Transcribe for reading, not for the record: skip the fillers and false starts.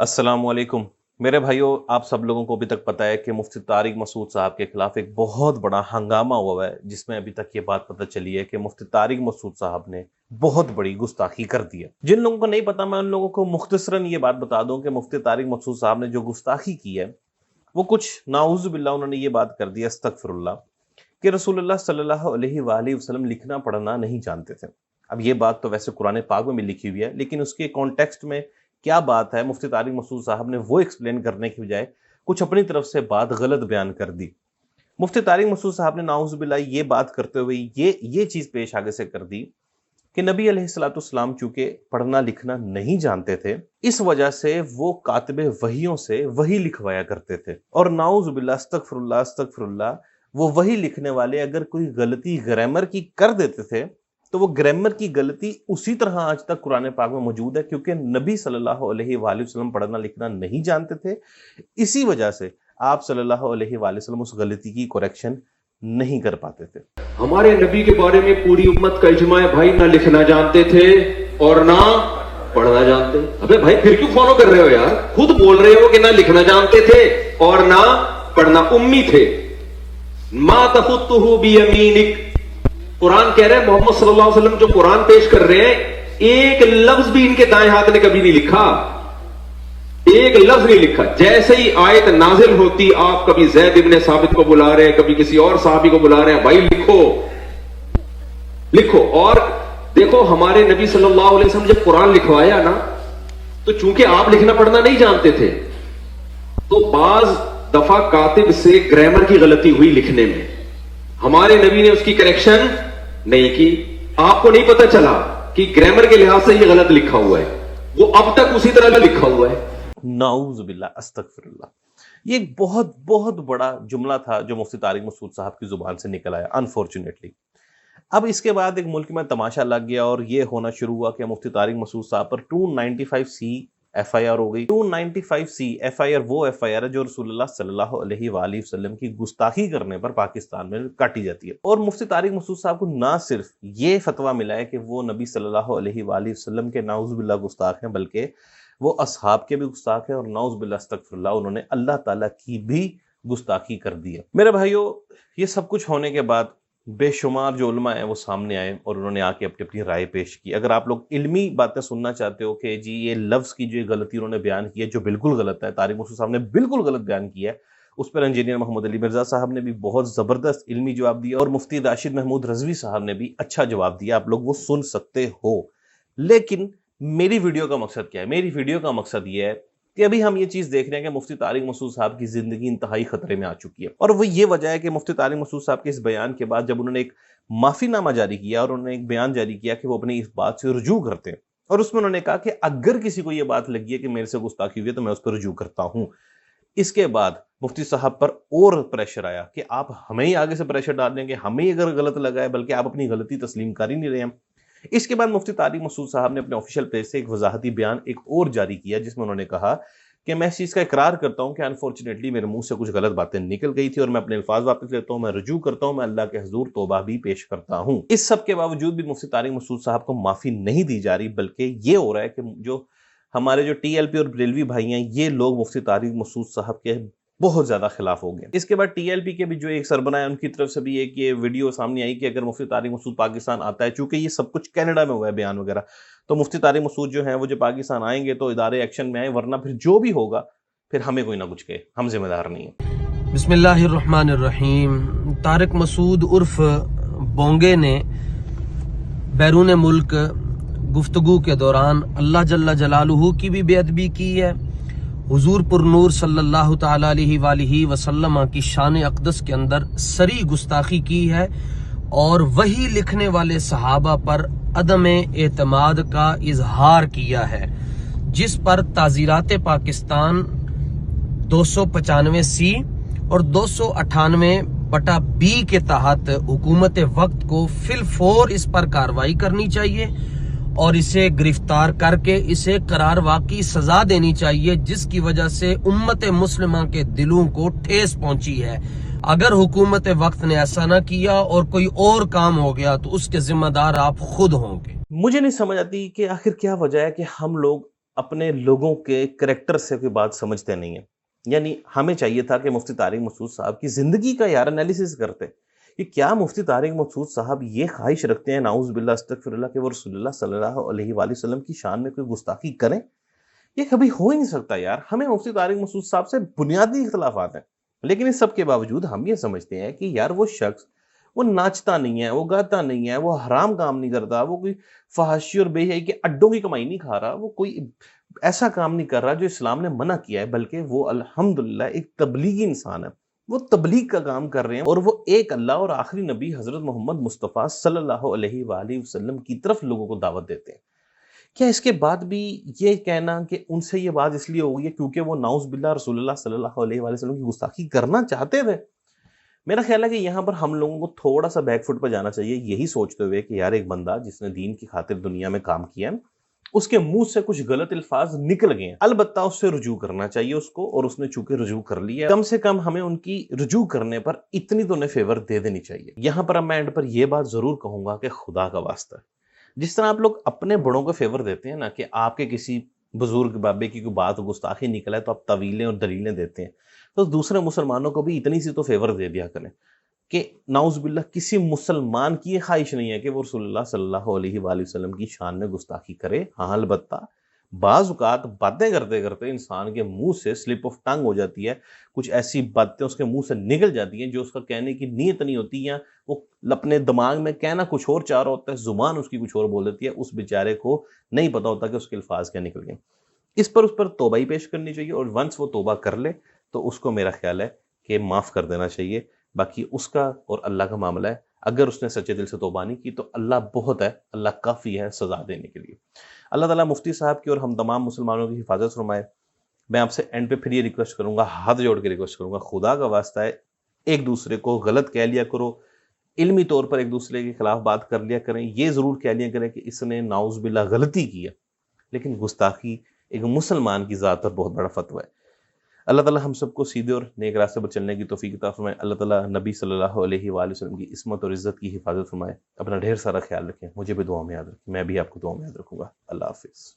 السلام علیکم میرے بھائیوں، آپ سب لوگوں کو ابھی تک پتہ ہے کہ مفتی طارق مسعود صاحب کے خلاف ایک بہت بڑا ہنگامہ ہوا ہے، جس میں ابھی تک یہ بات پتہ چلی ہے کہ مفتی طارق مسعود صاحب نے بہت بڑی گستاخی کر دی ہے۔ جن لوگوں کو نہیں پتا، میں ان لوگوں کو مختصراً یہ بات بتا دوں کہ مفتی طارق مسعود صاحب نے جو گستاخی کی ہے وہ کچھ نعوذ باللہ انہوں نے یہ بات کر دی، استغفر اللہ، کہ رسول اللہ صلی اللہ علیہ وآلہ وسلم لکھنا پڑھنا نہیں جانتے تھے۔ اب یہ بات تو ویسے قرآن پاک میں بھی لکھی ہوئی ہے، لیکن اس کے کانٹیکسٹ میں کیا بات ہے، مفتی طارق مسعود صاحب نے وہ ایکسپلین کرنے کی بجائے کچھ اپنی طرف سے بات غلط بیان کر دی۔ مفتی طارق مسعود صاحب نے نعوذ باللہ یہ بات کرتے ہوئے یہ چیز پیش آگے سے کر دی کہ نبی علیہ الصلوۃ والسلام چونکہ پڑھنا لکھنا نہیں جانتے تھے، اس وجہ سے وہ کاتب وحیوں سے وحی لکھوایا کرتے تھے، اور نعوذ باللہ استغفر اللہ وہ وحی لکھنے والے اگر کوئی غلطی گرامر کی کر دیتے تھے تو وہ گرامر کی غلطی اسی طرح آج تک قرآن پاک میں موجود ہے، کیونکہ نبی صلی اللہ علیہ وآلہ وسلم پڑھنا لکھنا نہیں جانتے تھے، اسی وجہ سے آپ صلی اللہ علیہ وآلہ وسلم اس غلطی کی کریکشن نہیں کر پاتے تھے۔ ہمارے نبی کے بارے میں پوری امت کا اجماع ہے، بھائی نہ لکھنا جانتے تھے اور نہ پڑھنا جانتے۔ ابے بھائی پھر کیوں فالو کر رہے ہو یار؟ خود بول رہے ہو کہ نہ لکھنا جانتے تھے اور نہ پڑھنا، امی تھے۔ ما تخطہ بیمینک، قرآن کہہ رہے ہیں محمد صلی اللہ علیہ وسلم جو قرآن پیش کر رہے ہیں ایک لفظ بھی ان کے دائیں ہاتھ نے کبھی نہیں لکھا، ایک لفظ نہیں لکھا۔ جیسے ہی آیت نازل ہوتی آپ کبھی زید ابن ثابت کو بلا رہے ہیں، کبھی کسی اور صحابی کو بلا رہے ہیں، بھائی لکھو۔ اور دیکھو ہمارے نبی صلی اللہ علیہ وسلم جب قرآن لکھوایا نا تو چونکہ آپ لکھنا پڑھنا نہیں جانتے تھے تو بعض دفعہ کاتب سے گرامر کی غلطی ہوئی لکھنے میں، ہمارے نبی نے اس کی کریکشن نہیں کی۔ آپ کو نہیں پتا چلا کہ گرامر کے لحاظ سے یہ غلط لکھا ہوا ہے، وہ اب تک اسی طرح لکھا ہوا ہے۔ نعوذ باللہ استغفر اللہ۔ یہ ایک بہت بہت بڑا جملہ تھا جو مفتی طارق مسعود صاحب کی زبان سے نکل آیا، انفارچونیٹلی۔ اب اس کے بعد ایک ملک میں تماشا لگ گیا اور یہ ہونا شروع ہوا کہ مفتی طارق مسعود صاحب پر 295C ایف آئی آر ہو گئی۔ 295C ایف آئی آر وہ ایف آئی آر ہے جو رسول اللہ صلی اللہ علیہ وآلہ وسلم کی گستاخی کرنے پر پاکستان میں کاٹی جاتی ہے۔ اور مفتی طارق مسعود صاحب کو نہ صرف یہ فتویٰ ملا ہے کہ وہ نبی صلی اللہ علیہ وآلہ وسلم کے نعوذ باللہ گستاخ ہیں، بلکہ وہ اصحاب کے بھی گستاخ ہیں، اور نعوذ باللہ استغفر اللہ انہوں نے اللہ تعالیٰ کی بھی گستاخی کر دی ہے۔ میرے بھائیوں، یہ سب کچھ ہونے کے بعد بے شمار جو علماء ہیں وہ سامنے آئے اور انہوں نے آ کے اپنی رائے پیش کی۔ اگر آپ لوگ علمی باتیں سننا چاہتے ہو کہ جی یہ لفظ کی جو غلطی انہوں نے بیان کی ہے جو بالکل غلط ہے، طارق مسعود صاحب نے بالکل غلط بیان کیا ہے، اس پر انجینئر محمد علی مرزا صاحب نے بھی بہت زبردست علمی جواب دیا، اور مفتی راشد محمود رضوی صاحب نے بھی اچھا جواب دیا، آپ لوگ وہ سن سکتے ہو۔ لیکن میری ویڈیو کا مقصد کیا ہے؟ میری ویڈیو کا مقصد یہ ہے کہ ابھی ہم یہ چیز دیکھ رہے ہیں کہ مفتی طارق مسعود صاحب کی زندگی انتہائی خطرے میں آ چکی ہے، اور وہ یہ وجہ ہے کہ مفتی طارق مسعود صاحب کے اس بیان کے بعد جب انہوں نے ایک معافی نامہ جاری کیا اور انہوں نے ایک بیان جاری کیا کہ وہ اپنی اس بات سے رجوع کرتے ہیں، اور اس میں انہوں نے کہا کہ اگر کسی کو یہ بات لگی ہے کہ میرے سے گستاخی ہوئی ہے تو میں اس پر رجوع کرتا ہوں۔ اس کے بعد مفتی صاحب پر اور پریشر آیا کہ آپ ہمیں ہی آگے سے پریشر ڈال دیں گے، ہمیں ہی اگر غلط لگا ہے، بلکہ آپ اپنی غلطی تسلیم کر ہی نہیں رہے ہیں۔ اس کے بعد مفتی طارق مسعود صاحب نے اپنے آفیشیل پیج سے ایک وضاحتی بیان ایک اور جاری کیا، جس میں انہوں نے کہا کہ میں اس چیز کا اقرار کرتا ہوں کہ انفارچونیٹلی میرے منہ سے کچھ غلط باتیں نکل گئی تھی، اور میں اپنے الفاظ واپس لیتا ہوں، میں رجوع کرتا ہوں، میں اللہ کے حضور توبہ بھی پیش کرتا ہوں۔ اس سب کے باوجود بھی مفتی طارق مسعود صاحب کو معافی نہیں دی جا رہی، بلکہ یہ ہو رہا ہے کہ جو ہمارے جو ٹی ایل پی اور بریلوی بھائی ہیں، یہ لوگ مفتی طارق مسعود صاحب کے بہت زیادہ خلاف ہو گئے۔ اس کے بعد ٹی ایل پی کے بھی جو ایک سربراہ ہیں ان کی طرف سے بھی ایک یہ ویڈیو سامنے آئی کہ اگر مفتی طارق مسعود پاکستان آتا ہے، چونکہ یہ سب کچھ کینیڈا میں ہوا ہے بیان وغیرہ، تو مفتی طارق مسعود جو ہیں وہ جو پاکستان آئیں گے تو ادارے ایکشن میں آئیں، ورنہ پھر جو بھی ہوگا پھر ہمیں کوئی نہ کچھ کہے، ہم ذمہ دار نہیں ہیں۔ بسم اللہ الرحمن الرحیم۔ طارق مسعود عرف بونگے نے بیرون ملک گفتگو کے دوران اللہ جل جلالہ کی بھی بے ادبی کی ہے، حضور پر نور صلی اللہ تعالی علیہ وآلہ وسلم کی شان اقدس کے اندر سری گستاخی کی ہے، اور وہی لکھنے والے صحابہ پر عدم اعتماد کا اظہار کیا ہے، جس پر تعزیرات پاکستان 295C اور 298/B کے تحت حکومت وقت کو فی الفور اس پر کارروائی کرنی چاہیے اور اسے گرفتار کر کے اسے قرار واقعی سزا دینی چاہیے، جس کی وجہ سے امت مسلمہ کے دلوں کو ٹھیس پہنچی ہے۔ اگر حکومت وقت نے ایسا نہ کیا اور کوئی اور کام ہو گیا تو اس کے ذمہ دار آپ خود ہوں گے۔ مجھے نہیں سمجھ آتی کہ آخر کیا وجہ ہے کہ ہم لوگ اپنے لوگوں کے کریکٹر سے کوئی بات سمجھتے نہیں ہیں. یعنی ہمیں چاہیے تھا کہ مفتی طارق مسعود صاحب کی زندگی کا یار انالیسس کرتے کہ کیا مفتی طارق مسعود صاحب یہ خواہش رکھتے ہیں نعوذ باللہ استغفر اللہ کہ وہ رسول اللہ صلی اللہ علیہ وآلہ وسلم کی شان میں کوئی گستاخی کریں. یہ کبھی ہو ہی نہیں سکتا یار. ہمیں مفتی طارق مسعود صاحب سے بنیادی اختلافات ہیں, لیکن اس سب کے باوجود ہم یہ سمجھتے ہیں کہ یار وہ شخص وہ ناچتا نہیں ہے, وہ گاتا نہیں ہے, وہ حرام کام نہیں کرتا, وہ کوئی فحاشی اور بے حیائی کے اڈوں کی کمائی نہیں کھا رہا, وہ کوئی ایسا کام نہیں کر رہا جو اسلام نے منع کیا ہے, بلکہ وہ الحمدللہ ایک تبلیغی انسان ہے. وہ تبلیغ کا کام کر رہے ہیں اور وہ ایک اللہ اور آخری نبی حضرت محمد مصطفیٰ صلی اللہ علیہ وآلہ وسلم کی طرف لوگوں کو دعوت دیتے ہیں. کیا اس کے بعد بھی یہ کہنا کہ ان سے یہ بات اس لیے ہو گئی ہے کیونکہ وہ نعوذ باللہ رسول اللہ صلی اللہ علیہ وآلہ وسلم کی گستاخی کرنا چاہتے تھے؟ میرا خیال ہے کہ یہاں پر ہم لوگوں کو تھوڑا سا بیک فٹ پہ جانا چاہیے, یہی سوچتے ہوئے کہ یار ایک بندہ جس نے دین کی خاطر دنیا میں کام کیا ہے, اس کے منہ سے کچھ غلط الفاظ نکل گئے ہیں, البتہ اس سے رجوع کرنا چاہیے اس کو, اور اس نے چونکہ رجوع کر لیا ہے, کم سے کم ہمیں ان کی رجوع کرنے پر اتنی تو انہیں فیور دے دینی چاہیے. یہاں پر اب میں اینڈ پر یہ بات ضرور کہوں گا کہ خدا کا واسطہ ہے, جس طرح آپ لوگ اپنے بڑوں کو فیور دیتے ہیں نا, کہ آپ کے کسی بزرگ بابے کی کوئی بات گستاخی نکلا ہے تو آپ طویلیں اور دلیلیں دیتے ہیں, تو دوسرے مسلمانوں کو بھی اتنی سی تو فیور دے دیا کریں کہ نعوذ باللہ کسی مسلمان کی یہ خواہش نہیں ہے کہ وہ رسول اللہ صلی اللہ علیہ وآلہ وسلم کی شان میں گستاخی کرے. ہاں البتہ بعض اوقات باتیں کرتے کرتے انسان کے منہ سے سلپ آف ٹنگ ہو جاتی ہے, کچھ ایسی باتیں اس کے منہ سے نکل جاتی ہیں جو اس کا کہنے کی نیت نہیں ہوتی, یا وہ اپنے دماغ میں کہنا کچھ اور چاہ رہا ہوتا ہے, زبان اس کی کچھ اور بول دیتی ہے, اس بیچارے کو نہیں پتا ہوتا کہ اس کے الفاظ کیا نکل گئے. اس پر توبہ ہی پیش کرنی چاہیے, اور ونس وہ توبہ کر لے تو اس کو میرا خیال ہے کہ معاف کر دینا چاہیے. باقی اس کا اور اللہ کا معاملہ ہے. اگر اس نے سچے دل سے توبہ نہیں کی تو اللہ بہت ہے, اللہ کافی ہے سزا دینے کے لیے. اللہ تعالیٰ مفتی صاحب کی اور ہم تمام مسلمانوں کی حفاظت فرمائے. میں آپ سے اینڈ پہ پھر یہ ریکویسٹ کروں گا, ہاتھ جوڑ کے ریکویسٹ کروں گا, خدا کا واسطہ ہے ایک دوسرے کو غلط کہہ لیا کرو, علمی طور پر ایک دوسرے کے خلاف بات کر لیا کریں, یہ ضرور کہہ لیا کریں کہ اس نے نعوذ باللہ غلطی کی ہے, لیکن گستاخی ایک مسلمان کی ذات پر بہت بڑا فتویٰ ہے. اللہ تعالیٰ ہم سب کو سیدھے اور نیک راستے پر چلنے کی توفیق عطا فرمائے. اللہ تعالیٰ نبی صلی اللہ علیہ وآلہ وسلم کی عصمت اور عزت کی حفاظت فرمائے. اپنا ڈھیر سارا خیال رکھیں, مجھے بھی دعا میں یاد رکھیں, میں بھی آپ کو دعا میں یاد رکھوں گا. اللہ حافظ.